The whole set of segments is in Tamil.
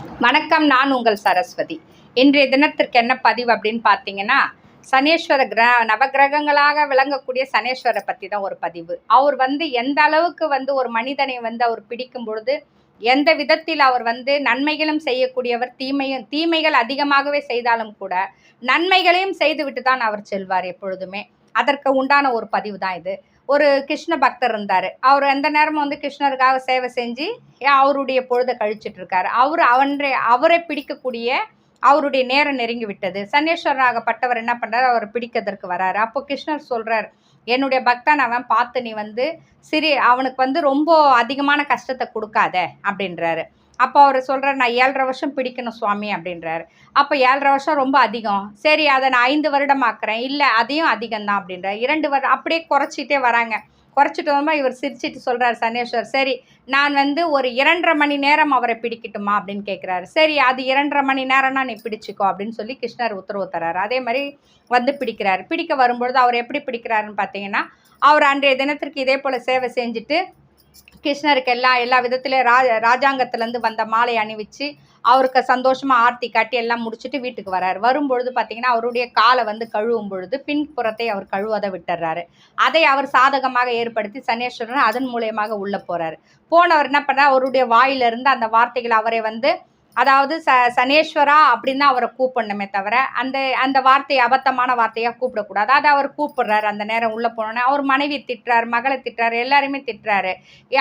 வணக்கம், நான் உங்கள் சரஸ்வதி. இன்றைய தினத்திற்கு என்ன பதிவு அப்படின்னு பார்த்தீங்கன்னா, சனீஸ்வர நவகிரகங்களாக விளங்கக்கூடிய சனீஸ்வரை பற்றி தான் ஒரு பதிவு. அவர் எந்த அளவுக்கு ஒரு மனிதனை அவர் பிடிக்கும் பொழுது, எந்த விதத்தில் அவர் நன்மைகளும் செய்யக்கூடியவர், தீமைகள் அதிகமாகவே செய்தாலும் கூட நன்மைகளையும் செய்துவிட்டு தான் அவர் செல்வார் எப்பொழுதுமே. அதற்கு உண்டான ஒரு பதிவு தான் இது. ஒரு கிருஷ்ண பக்தர் இருந்தார். அவர் எந்த நேரமும் கிருஷ்ணருக்காக சேவை செஞ்சு அவருடைய பொழுதை கழிச்சிட்டு இருக்காரு. அவரை பிடிக்கக்கூடிய அவருடைய நேரம் நெருங்கி விட்டது. சனீஸ்வரராகப்பட்டவர் என்ன பண்ணுறாரு, அவரை பிடிக்கிறதுக்கு வராரு. அப்போ கிருஷ்ணர் சொல்கிறார், என்னுடைய பக்தன் அவன் பார்த்து நீ அவனுக்கு ரொம்ப அதிகமான கஷ்டத்தை கொடுக்காத அப்படின்றாரு. அப்போ அவர் சொல்கிறார், நான் 7.5 வருஷம் பிடிக்கணும் சுவாமி அப்படின்றாரு. அப்போ 7.5 வருஷம் ரொம்ப அதிகம், சரி அதை நான் 5 வருடம் ஆக்குறேன், இல்லை அதையும் அதிகம்தான் அப்படின்றார். 2 வருடம் அப்படியே குறைச்சிட்டே வராங்க. குறைச்சிட்டு வரும்போது இவர் சிரிச்சிட்டு சொல்கிறார் சனீஸ்வர், சரி நான் ஒரு 2.5 மணி நேரம் அவரை பிடிக்கட்டுமா அப்படின்னு கேட்குறாரு. சரி அது 2.5 மணி நேரம்னா நீ பிடிச்சிக்கோ அப்படின்னு சொல்லி கிருஷ்ணர் உத்தரவு தர்றாரு. அதே மாதிரி பிடிக்கிறாரு. பிடிக்க வரும்பொழுது அவர் எப்படி பிடிக்கிறாருன்னு பார்த்தீங்கன்னா, அவர் அன்றைய தினத்திற்கு இதே போல் சேவை செஞ்சுட்டு கிருஷ்ணருக்கு எல்லா விதத்துலேயும் ராஜாங்கத்துலேருந்து வந்த மாலை அணிவிச்சு அவருக்கு சந்தோஷமாக ஆர்த்தி காட்டி எல்லாம் முடிச்சுட்டு வீட்டுக்கு வர்றாரு. வரும்பொழுது பார்த்தீங்கன்னா, அவருடைய காலை கழுவும் பொழுது பின்புறத்தை அவர் கழுவதை விட்டுறாரு. அதை அவர் சாதகமாக ஏற்படுத்தி சனீஸ்வரன் அதன் மூலியமாக உள்ளே போகிறாரு. போனவர் என்ன பண்ணார், அவருடைய வாயிலிருந்து அந்த வார்த்தைகள் அவரை அதாவது சனீஸ்வரா அப்படின்னு தான் அவரை கூப்பிடணுமே தவிர அந்த வார்த்தையை அபத்தமான வார்த்தையாக கூப்பிடக்கூடாது. அதை அவர் கூப்பிடுறாரு. அந்த நேரம் உள்ளே போனோன்னே அவர் மனைவி திட்டுறாரு, மகளை திட்டுறாரு, எல்லாருமே திட்டுறாரு.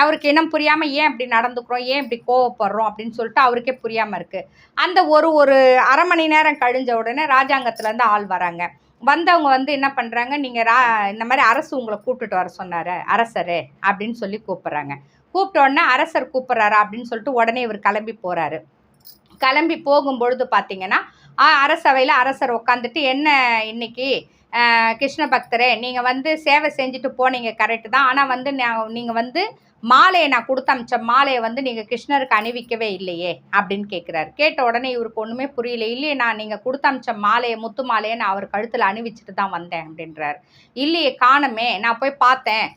அவருக்கு இனம் புரியாமல் ஏன் இப்படி நடந்துக்கிறோம், ஏன் இப்படி கோவப்படுறோம் அப்படின்னு சொல்லிட்டு அவருக்கே புரியாமல் இருக்குது. அந்த ஒரு அரை மணி நேரம் கழிஞ்ச உடனே ராஜாங்கத்துலேருந்து ஆள் வராங்க. வந்தவங்க என்ன பண்ணுறாங்க, நீங்கள் இந்த மாதிரி அரசு உங்களை கூப்பிட்டுட்டு வர சொன்னார், அரசரு அப்படின்னு சொல்லி கூப்பிட்றாங்க. கூப்பிட்ட உடனே அரசர் கூப்பிட்றாரா அப்படின்னு சொல்லிட்டு உடனே இவர் கிளம்பி போகிறாரு. கிளம்பி போகும்பொழுது பார்த்தீங்கன்னா, அரசவையில் அரசர் உட்காந்துட்டு, என்ன இன்னைக்கு கிருஷ்ண பக்தரே, நீங்கள் சேவை செஞ்சுட்டு போனீங்க கரெக்டு தான், ஆனால் நீங்கள் மாலையை நான் கொடுத்து அமிச்ச மாலையை நீங்கள் கிருஷ்ணருக்கு அணிவிக்கவே இல்லையே அப்படின்னு கேட்குறாரு. கேட்ட உடனே இவருக்கு ஒன்றுமே புரியல. இல்லையே, நான் நீங்கள் கொடுத்து அமிச்ச மாலையை, முத்து மாலையை நான் அவர் கழுத்தில் அணிவிச்சிட்டு தான் வந்தேன் அப்படின்றார். இல்லையே காணுமே, நான் போய் பார்த்தேன்,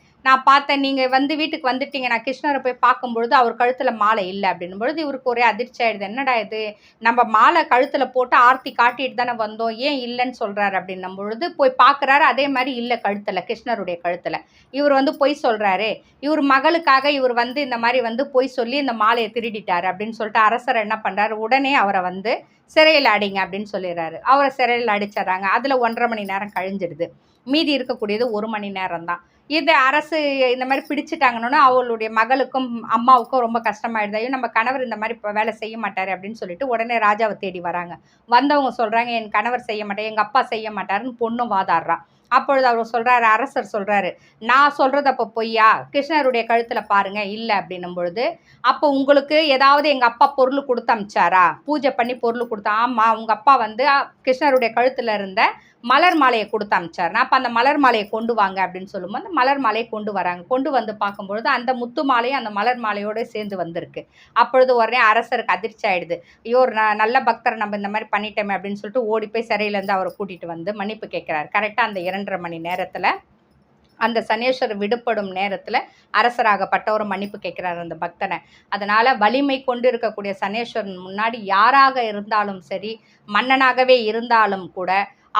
நீங்கள் வீட்டுக்கு வந்துட்டீங்க, நான் கிருஷ்ணரை போய் பார்க்கும்பொழுது அவர் கழுத்தில் மாலை இல்லை அப்படின்னும் பொழுது இவருக்கு ஒரே அதிர்ச்சி ஆகிடுது. என்னடா இது, நம்ம மாலை கழுத்தில் போட்டு ஆர்த்தி காட்டிட்டு தானே வந்தோம், ஏன் இல்லைன்னு சொல்கிறாரு அப்படின்னும் பொழுது போய் பார்க்குறாரு. அதே மாதிரி இல்லை கழுத்தில், கிருஷ்ணருடைய கழுத்தில். இவர் பொய் சொல்கிறாரு, இவர் மகளுக்காக இவர் இந்த மாதிரி பொய் சொல்லி இந்த மாலையை திருடிட்டார் அப்படின்னு சொல்லிட்டு அரசர் என்ன பண்ணுறாரு, உடனே அவரை சிறையில் அடிங்க அப்படின்னு சொல்லிடுறாரு. அவரை சிறையில் அடிச்சிட்றாங்க. அதில் 1.5 மணி நேரம் கழிஞ்சிடுது. மீதி இருக்கக்கூடியது 1 மணி நேரம் தான். இது அரசு இந்த மாதிரி பிடிச்சிட்டாங்கன்னா அவளுடைய மகளுக்கும் அம்மாவுக்கும் ரொம்ப கஷ்டமாயிடுது. ஐயோ, நம்ம கணவர் இந்த மாதிரி இப்போ வேலை செய்ய மாட்டார் அப்படின்னு சொல்லிட்டு உடனே ராஜாவை தேடி வராங்க. வந்தவங்க சொல்கிறாங்க, என் கணவர் செய்ய மாட்டார், எங்கள் அப்பா செய்ய மாட்டாருன்னு பொண்ணும் வாதாடுறான். அப்பொழுது அவர் சொல்கிறாரு, அரசர் சொல்கிறாரு, நான் சொல்கிறது அப்போ பொய்யா, கிருஷ்ணருடைய கழுத்தில் பாருங்கள் இல்லை அப்படின்னும் பொழுது, அப்போ உங்களுக்கு ஏதாவது எங்கள் அப்பா பொருள் கொடுத்து அமிச்சாரா, பூஜை பண்ணி பொருள் கொடுத்தா? ஆமாம், உங்கள் அப்பா கிருஷ்ணருடைய கழுத்தில் இருந்த மலர் மாலையை கொடுத்து அமிச்சார். நான் அப்போ அந்த மலர் மாலையை கொண்டு வாங்க அப்படின்னு சொல்லும்போது அந்த மலர் மாலையை கொண்டு வராங்க. கொண்டு பார்க்கும்பொழுது அந்த முத்து மாலையும் அந்த மலர் மாலையோடு சேர்ந்து வந்திருக்கு. அப்பொழுது உடனே அரசருக்கு அதிர்ச்சி ஆகிடுது. ஐயோ, ஒரு நல்ல பக்தரை நம்ம இந்த மாதிரி பண்ணிட்டோமே அப்படின்னு சொல்லிட்டு ஓடி போய் சிறையிலேருந்து அவரை கூட்டிகிட்டு மன்னிப்பு கேட்குறாரு. கரெக்டாக அந்த 2.5 மணி நேரத்தில் அந்த சனீஸ்வரர் விடுபடும் நேரத்தில் அரசராகப்பட்டவர் மன்னிப்பு கேட்குறாரு அந்த பக்தனை. அதனால் வலிமை கொண்டு இருக்கக்கூடிய சனீஸ்வரன் முன்னாடி யாராக இருந்தாலும் சரி, மன்னனாகவே இருந்தாலும் கூட,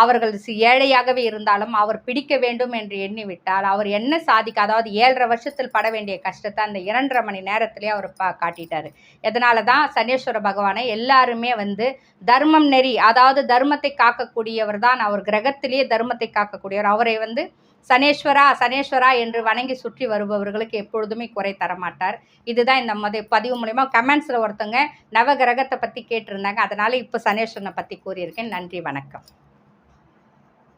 அவர்கள் ஏழையாகவே இருந்தாலும் அவர் பிடிக்க வேண்டும் என்று எண்ணிவிட்டால் அவர் என்ன சாதிக்க, அதாவது 7.5 வருஷத்தில் பட வேண்டிய கஷ்டத்தை அந்த 2.5 மணி நேரத்திலே அவர் காட்டிட்டார். இதனால தான் சனீஸ்வர பகவானை எல்லாருமே தர்மம் நெறி, அதாவது தர்மத்தை காக்கக்கூடியவர் தான் அவர், கிரகத்திலேயே தர்மத்தை காக்கக்கூடியவர். அவரை சனீஸ்வரா சனீஸ்வரா என்று வணங்கி சுற்றி வருபவர்களுக்கு எப்பொழுதுமே குறை தரமாட்டார். இதுதான் இந்த பதிவு மூலமா கமெண்ட்ஸில் ஒருத்தங்க நவகிரகத்தை பற்றி கேட்டிருந்தாங்க. அதனால் இப்போ சனீஸ்வரனை பற்றி கூறியிருக்கேன். நன்றி, வணக்கம்.